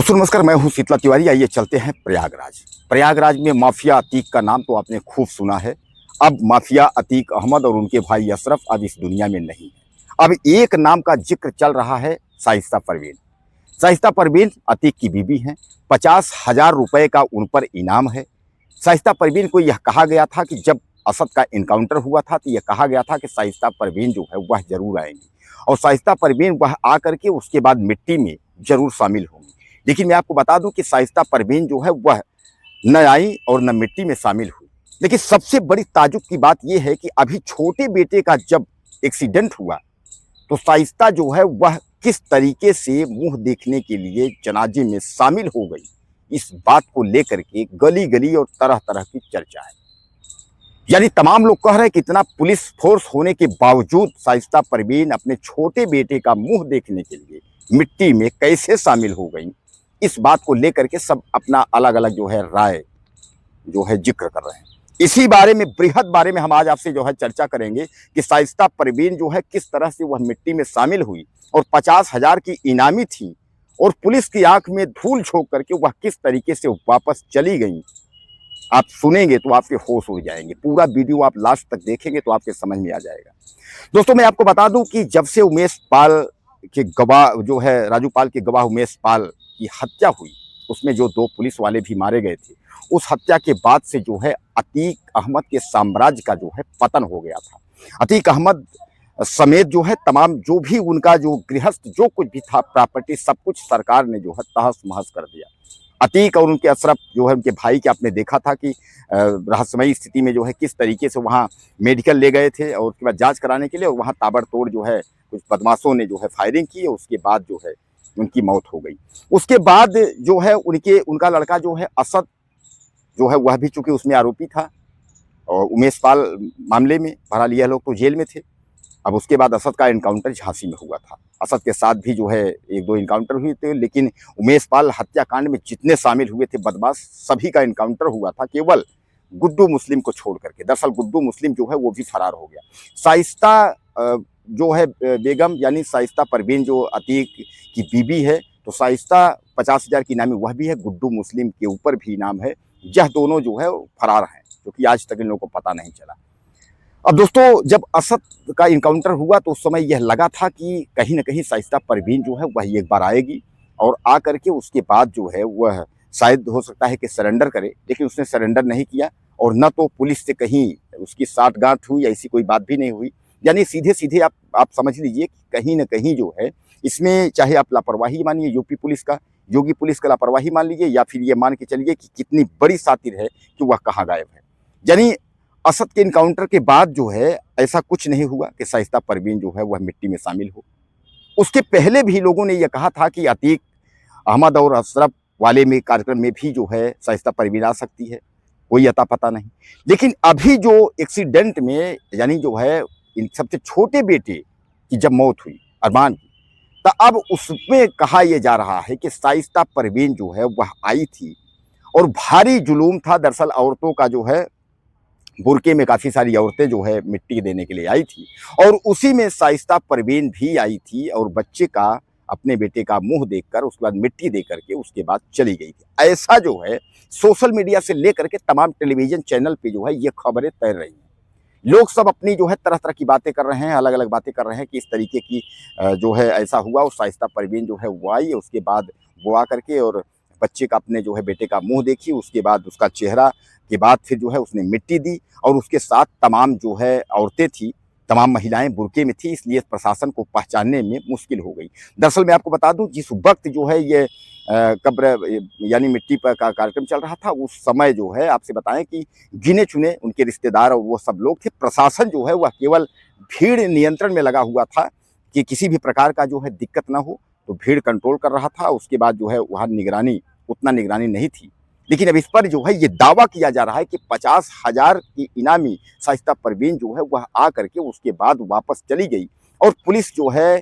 दोस्तों नमस्कार, मैं हूं शीतला तिवारी। आइए चलते हैं प्रयागराज। प्रयागराज में माफिया अतीक का नाम तो आपने खूब सुना है। अब माफिया अतीक अहमद और उनके भाई अशरफ अब इस दुनिया में नहीं है। अब एक नाम का जिक्र चल रहा है, शाइस्ता परवीन। शाइस्ता परवीन अतीक की बीबी हैं। 50,000 रुपए का उन पर इनाम है। शाइस्ता परवीन को यह कहा गया था कि जब असद का इनकाउंटर हुआ था तो यह कहा गया था कि शाइस्ता परवीन जो है वह जरूर आएंगी और शाइस्ता परवीन वह आकर के उसके बाद मिट्टी में जरूर शामिल होंगी। लेकिन मैं आपको बता दूं कि शाइस्ता परवीन जो है वह न आई और न मिट्टी में शामिल हुई। लेकिन सबसे बड़ी ताजुब की बात यह है कि अभी छोटे बेटे का जब एक्सीडेंट हुआ तो शाइस्ता जो है वह किस तरीके से मुंह देखने के लिए जनाजे में शामिल हो गई, इस बात को लेकर के गली गली और तरह तरह की चर्चा है। यानी तमाम लोग कह रहे हैं कि इतना पुलिस फोर्स होने के बावजूद शाइस्ता परवीन अपने छोटे बेटे का मुंह देखने के लिए मिट्टी में कैसे शामिल हो गई, इस बात को लेकर के सब अपना अलग अलग जो है राय जो है जिक्र कर रहे हैं। इसी बारे में बृहद बारे में हम आज आपसे जो है चर्चा करेंगे कि शाइस्ता परवीन जो है किस तरह से वह मिट्टी में शामिल हुई और 50,000 की इनामी थी और पुलिस की आंख में धूल झोंक करके वह किस तरीके से वापस चली गई। आप सुनेंगे तो आपके होश उड़ जाएंगे। पूरा वीडियो आप लास्ट तक देखेंगे तो आपके समझ में आ जाएगा। दोस्तों मैं आपको बता दूं कि जब से उमेश पाल के गवाह जो है राजूपाल के गवाह उमेश पाल की हत्या हुई, उसमें जो 2 पुलिस वाले भी मारे गए थे, उस हत्या के बाद से जो है अतीक अहमद के साम्राज्य का जो है पतन हो गया था। अतीक अहमद समेत जो है तमाम जो भी उनका जो गृहस्थ जो कुछ भी था प्रॉपर्टी सब कुछ सरकार ने जो है तहस महस कर दिया। अतीक और उनके अशरफ जो है उनके भाई के आपने देखा था कि रहस्यमयी स्थिति में जो है किस तरीके से वहाँ मेडिकल ले गए थे और उसके बाद जांच कराने के लिए, और वहाँ ताबड़तोड़ जो है कुछ बदमाशों ने जो है फायरिंग की और उसके बाद जो है उनकी मौत हो गई। उसके बाद जो है उनका लड़का जो है असद जो है वह भी चूंकि उसमें आरोपी था और उमेश पाल मामले में बहरहाल यह लोग तो जेल में थे। अब उसके बाद असद का इनकाउंटर झांसी में हुआ था। असद के साथ भी जो है 1-2 इनकाउंटर हुए थे, लेकिन उमेश पाल हत्याकांड में जितने शामिल हुए थे बदमाश सभी का इनकाउंटर हुआ था, केवल गुड्डू मुस्लिम को छोड़ करके। दरअसल गुड्डू मुस्लिम जो है वो भी फरार हो गया। शाइस्ता जो है बेगम यानी शाइस्ता परवीन जो अतीक की बीबी है, तो शाइस्ता 50,000 की इनामी वह भी है, गुड्डू मुस्लिम के ऊपर भी इनाम है। यह दोनों जो है फरार हैं, क्योंकि आज तक इन लोगों को पता नहीं चला। अब दोस्तों जब असद का इनकाउंटर हुआ तो उस समय यह लगा था कि कहीं ना कहीं शाइस्ता परवीन जो है वह एक बार आएगी और आ करके उसके बाद जो है वह शायद हो सकता है कि सरेंडर करे, लेकिन उसने सरेंडर नहीं किया और न तो पुलिस से कहीं उसकी साठगांठ हुई, ऐसी कोई बात भी नहीं हुई। यानी सीधे सीधे आप समझ लीजिए कि कहीं ना कहीं जो है इसमें चाहे आप लापरवाही मानिए यूपी पुलिस का, योगी पुलिस का लापरवाही मान लीजिए, या फिर ये मान के चलिए कि कितनी बड़ी सातिर है कि वह कहाँ गायब है। यानी असद के इनकाउंटर के बाद जो है ऐसा कुछ नहीं हुआ कि शाइस्ता परवीन जो है वह मिट्टी में शामिल हो। उसके पहले भी लोगों ने यह कहा था कि अतीक अहमद और अशरफ वाले में कार्यक्रम में भी जो है शाइस्ता परवीन आ सकती है, कोई अता पता नहीं। लेकिन अभी जो एक्सीडेंट में यानी जो है इन सबसे छोटे बेटे की जब मौत हुई अरमान की, तो अब उसमें कहा यह जा रहा है कि शाइस्ता परवीन जो है वह आई थी और भारी जुलूम था। दरअसल औरतों का जो है बुरके में काफ़ी सारी औरतें जो है मिट्टी देने के लिए आई थी और उसी में शाइस्ता परवीन भी आई थी और बच्चे का अपने बेटे का मुंह देखकर उसके बाद मिट्टी दे करके उसके बाद चली गई थी। ऐसा जो है सोशल मीडिया से लेकर के तमाम टेलीविजन चैनल पे जो है ये खबरें तैर रही हैं। लोग सब अपनी जो है तरह तरह की बातें कर रहे हैं, अलग अलग बातें कर रहे हैं कि इस तरीके की जो है ऐसा हुआ और शाइस्ता परवीन जो है वो आई, उसके बाद वो आ करके और बच्चे का अपने जो है बेटे का मुंह देखी, उसके बाद उसका चेहरा के बाद फिर जो है उसने मिट्टी दी और उसके साथ तमाम जो है औरतें थी, तमाम महिलाएं बुरके में थी, इसलिए प्रशासन को पहचानने में मुश्किल हो गई। दरअसल मैं आपको बता दूं जिस वक्त जो है ये कब्र यानी मिट्टी पर का कार्यक्रम चल रहा था, उस समय जो है आपसे बताएं कि गिने चुने उनके रिश्तेदार और वो सब लोग थे। प्रशासन जो है वह केवल भीड़ नियंत्रण में लगा हुआ था कि किसी भी प्रकार का जो है दिक्कत ना हो, तो भीड़ कंट्रोल कर रहा था। उसके बाद जो है वहाँ निगरानी उतना निगरानी नहीं थी। लेकिन अब इस पर जो है ये दावा किया जा रहा है कि 50,000 की इनामी शाइस्ता परवीन जो है वह आ करके उसके बाद वापस चली गई और पुलिस जो है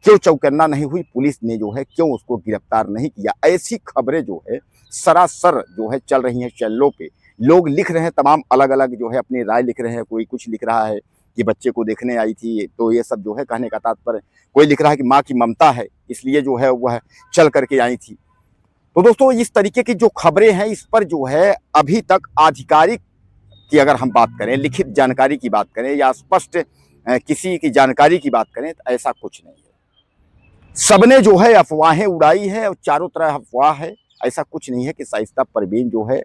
क्यों चौकन्ना नहीं हुई, पुलिस ने जो है क्यों उसको गिरफ्तार नहीं किया। ऐसी खबरें जो है सरासर जो है चल रही हैं चैनलों पे। लोग लिख रहे हैं तमाम अलग अलग जो है अपनी राय लिख रहे हैं। कोई कुछ लिख रहा है कि बच्चे को देखने आई थी, तो ये सब जो है कहने का तात्पर्य। कोई लिख रहा है कि माँ की ममता है इसलिए जो है वह चल करके आई थी। तो दोस्तों इस तरीके की जो खबरें हैं इस पर जो है अभी तक आधिकारिक की अगर हम बात करें, लिखित जानकारी की बात करें या स्पष्ट किसी की जानकारी की बात करें तो ऐसा कुछ नहीं है। सबने जो है अफवाहें उड़ाई है और चारों तरफ अफवाह है। ऐसा कुछ नहीं है कि शाइस्ता परवीन जो है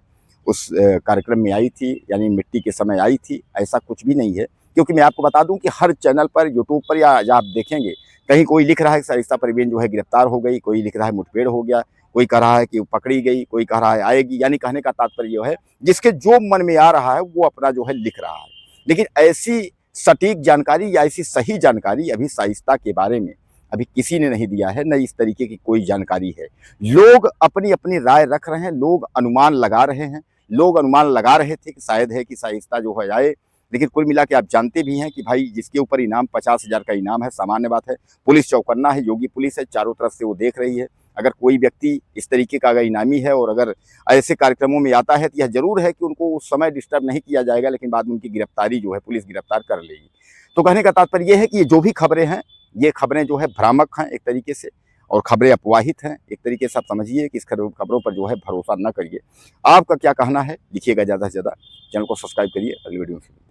उस कार्यक्रम में आई थी, यानी मिट्टी के समय आई थी, ऐसा कुछ भी नहीं है। क्योंकि मैं आपको बता दूं कि हर चैनल पर, यूट्यूब पर या आप देखेंगे कहीं कोई लिख रहा है कि शाइस्ता परवीन जो है गिरफ्तार हो गई, कोई लिख रहा है मुठभेड़ हो गया, कोई कह रहा है कि वो पकड़ी गई, कोई कह रहा है आएगी। यानी कहने का तात्पर्य जो है जिसके जो मन में आ रहा है वो अपना जो है लिख रहा है। लेकिन ऐसी सटीक जानकारी या ऐसी सही जानकारी अभी शाइस्ता के बारे में अभी किसी ने नहीं दिया है, न इस तरीके की कोई जानकारी है। लोग अपनी अपनी राय रख रहे हैं, लोग अनुमान लगा रहे हैं। लोग अनुमान लगा रहे थे कि शायद है कि शाइस्ता जो है आए, लेकिन कुल मिला के आप जानते भी हैं कि भाई जिसके ऊपर इनाम 50,000 का इनाम है, सामान्य बात है। पुलिस चौकन्ना है, योगी पुलिस है, चारों तरफ से वो देख रही है। अगर कोई व्यक्ति इस तरीके का अगर इनामी है और अगर ऐसे कार्यक्रमों में आता है तो यह जरूर है कि उनको उस समय डिस्टर्ब नहीं किया जाएगा, लेकिन बाद में उनकी गिरफ्तारी जो है पुलिस गिरफ्तार कर लेगी। तो कहने का तात्पर्य यह है कि ये जो भी खबरें हैं, ये खबरें जो है भ्रामक हैं एक तरीके से, और खबरें अपवाहित हैं एक तरीके से। आप समझिए कि इस खबरों पर जो है भरोसा न करिए। आपका क्या कहना है लिखिएगा ज़्यादा से ज़्यादा। चैनल को सब्सक्राइब करिए। अगली वीडियो में